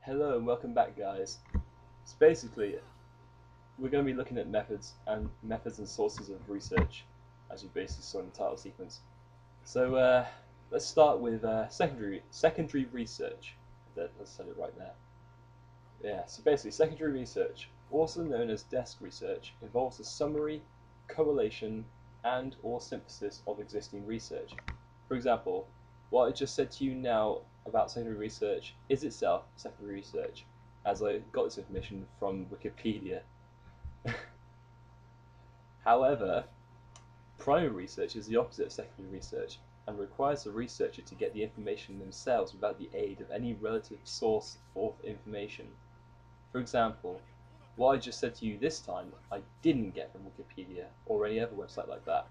Hello and welcome back, guys. So basically, we're going to be looking at methods and sources of research, as you basically saw in the title sequence. So let's start with secondary research. Let's set it right there. Yeah. So basically, secondary research, also known as desk research, involves the summary, correlation, and/or synthesis of existing research. For example, what I just said to you now about secondary research is itself secondary research, as I got this information from Wikipedia. However, primary research is the opposite of secondary research and requires the researcher to get the information themselves without the aid of any relative source of information. For example, what I just said to you this time I didn't get from Wikipedia or any other website like that.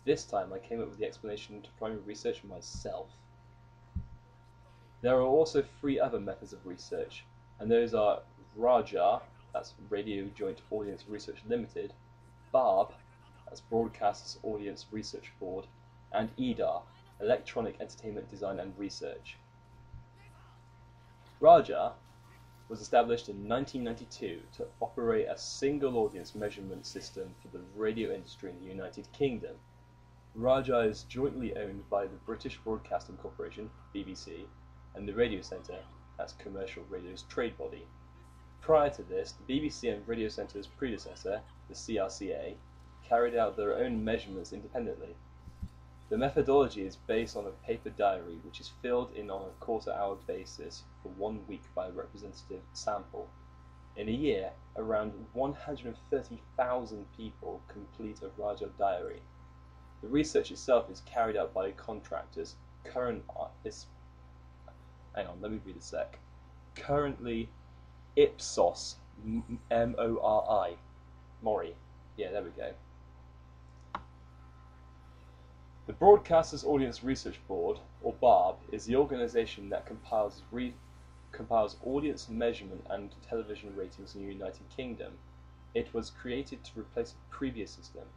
This time I came up with the explanation to primary research myself. There are also 3 other methods of research, and those are RAJAR, that's Radio Joint Audience Research Limited, BARB, that's Broadcasters Audience Research Board, and EDAR, Electronic Entertainment Design and Research. RAJAR was established in 1992 to operate a single audience measurement system for the radio industry in the United Kingdom. RAJAR is jointly owned by the British Broadcasting Corporation, BBC, and the Radio Centre, that's Commercial Radio's trade body. Prior to this, the BBC and Radio Centre's predecessor, the CRCA, carried out their own measurements independently. The methodology is based on a paper diary which is filled in on a quarter-hour basis for 1 week by a representative sample. In a year, around 130,000 people complete a RAJAR diary. The research itself is carried out by contractors. Currently Ipsos, M-O-R-I, Mori. Yeah, there we go. The Broadcasters Audience Research Board, or BARB, is the organisation that compiles audience measurement and television ratings in the United Kingdom. It was created to replace a previous system,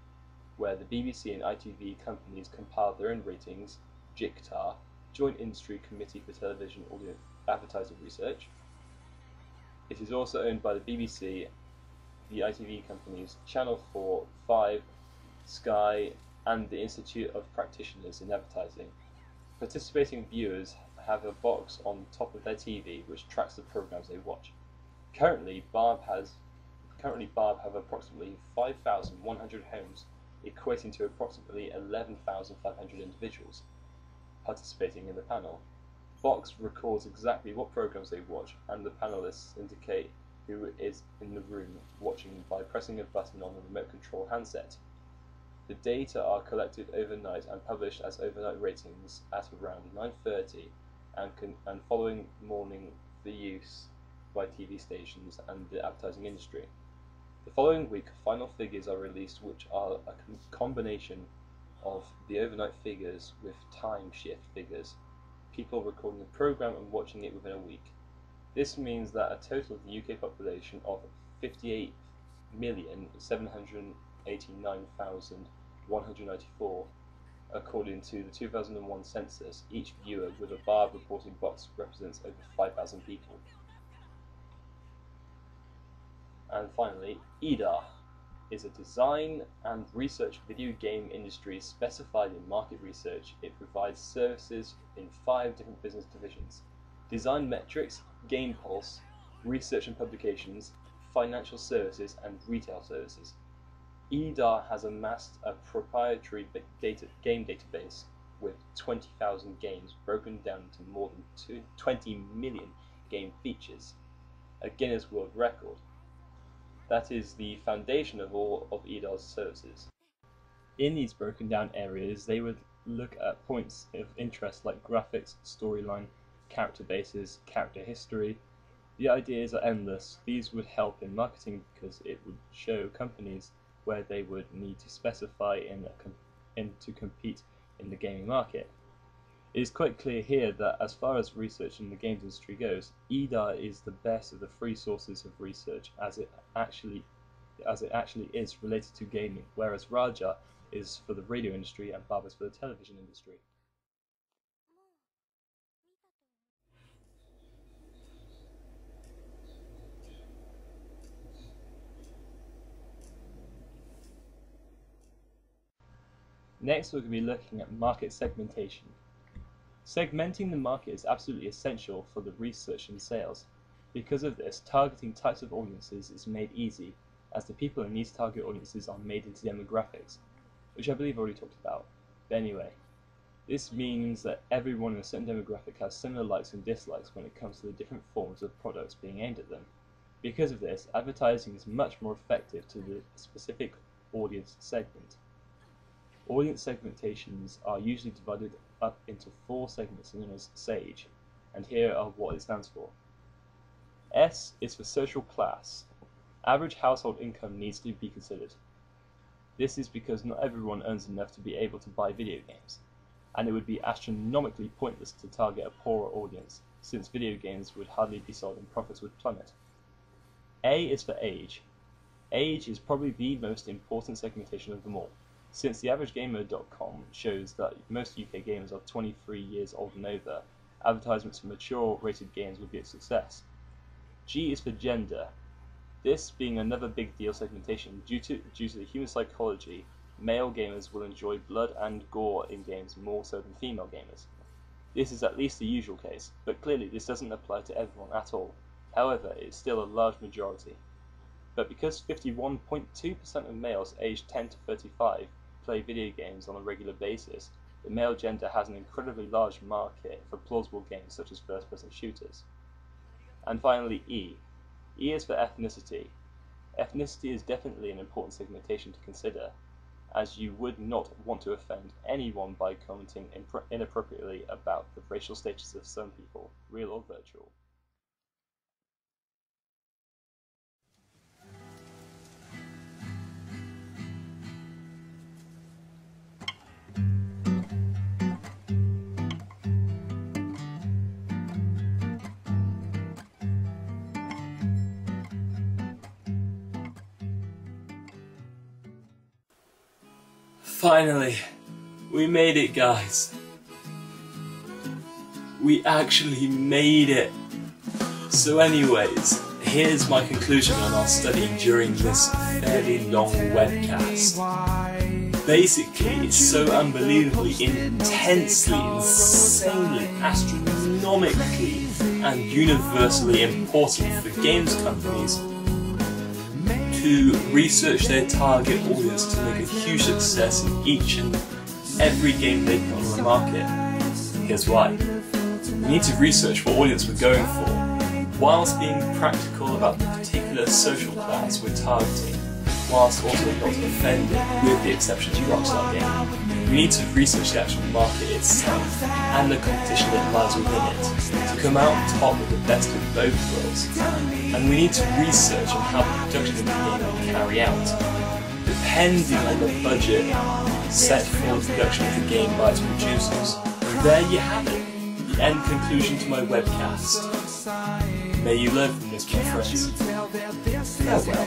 where the BBC and ITV companies compiled their own ratings, JICTAR, Joint Industry Committee for Television Audio Advertising Research. It is also owned by the BBC, the ITV companies, Channel 4, 5, Sky, and the Institute of Practitioners in Advertising. Participating viewers have a box on top of their TV which tracks the programs they watch. Currently, BARB have approximately 5,100 homes, equating to approximately 11,500 individuals participating in the panel. Box records exactly what programs they watch, and the panelists indicate who is in the room watching by pressing a button on a remote control handset. The data are collected overnight and published as overnight ratings at around 9:30 and following morning for use by TV stations and the advertising industry. The following week, final figures are released, which are a combination of the overnight figures with time shift figures, people recording the program and watching it within a week. This means that a total of the UK population of 58,789,194, according to the 2001 census, each viewer with a BARB reporting box represents over 5,000 people. And finally, EDAR is a design and research video game industry specified in market research. It provides services in 5 different business divisions: design metrics, game pulse, research and publications, financial services, and retail services. EDAR has amassed a proprietary game database with 20,000 games broken down into more than 20 million game features, a Guinness World Record. That is the foundation of all of EDAR's services. In these broken down areas, they would look at points of interest like graphics, storyline, character bases, character history. The ideas are endless. These would help in marketing because it would show companies where they would need to specify to compete in the gaming market. It is quite clear here that as far as research in the games industry goes, EDAR is the best of the 3 sources of research, as it actually is related to gaming, whereas RAJAR is for the radio industry and BARB is for the television industry. Next we're going to be looking at market segmentation. Segmenting the market is absolutely essential for the research and sales. Because of this, targeting types of audiences is made easy, as the people in these target audiences are made into demographics, which I believe I already talked about. But anyway, this means that everyone in a certain demographic has similar likes and dislikes when it comes to the different forms of products being aimed at them. Because of this, advertising is much more effective to the specific audience segment. Audience segmentations are usually divided up into 4 segments known as SAGE, and here are what it stands for. S is for social class. Average household income needs to be considered. This is because not everyone earns enough to be able to buy video games, and it would be astronomically pointless to target a poorer audience, since video games would hardly be sold and profits would plummet. A is for age. Age is probably the most important segmentation of them all, since the averagegamer.com shows that most UK gamers are 23 years old and over. Advertisements for mature rated games would be a success. G is for gender. This being another big deal segmentation, due to the human psychology, male gamers will enjoy blood and gore in games more so than female gamers. This is at least the usual case, but clearly this doesn't apply to everyone at all. However, it's still a large majority. But because 51.2% of males aged 10 to 35 play video games on a regular basis, the male gender has an incredibly large market for plausible games such as first-person shooters. And finally, E. E is for ethnicity. Ethnicity is definitely an important segmentation to consider, as you would not want to offend anyone by commenting inappropriately about the racial status of some people, real or virtual. Finally, we made it, guys. We actually made it. So anyways, here's my conclusion on our study during this fairly long webcast. Basically, it's so unbelievably, intensely, insanely, astronomically, and universally important for games companies to research their target audience to make a huge success in each and every game they put on the market. Here's why. We need to research what audience we're going for, whilst being practical about the particular social class we're targeting, whilst also not offending, with the exception of Rockstar Game. We need to research the actual market itself, and the competition that lies within it, to come out on top with the best of both worlds. And we need to research on how the production of the game will carry out, depending on the budget set for the production of the game by its producers. And there you have it, the end conclusion to my webcast. May you learn from this, my friends. Farewell.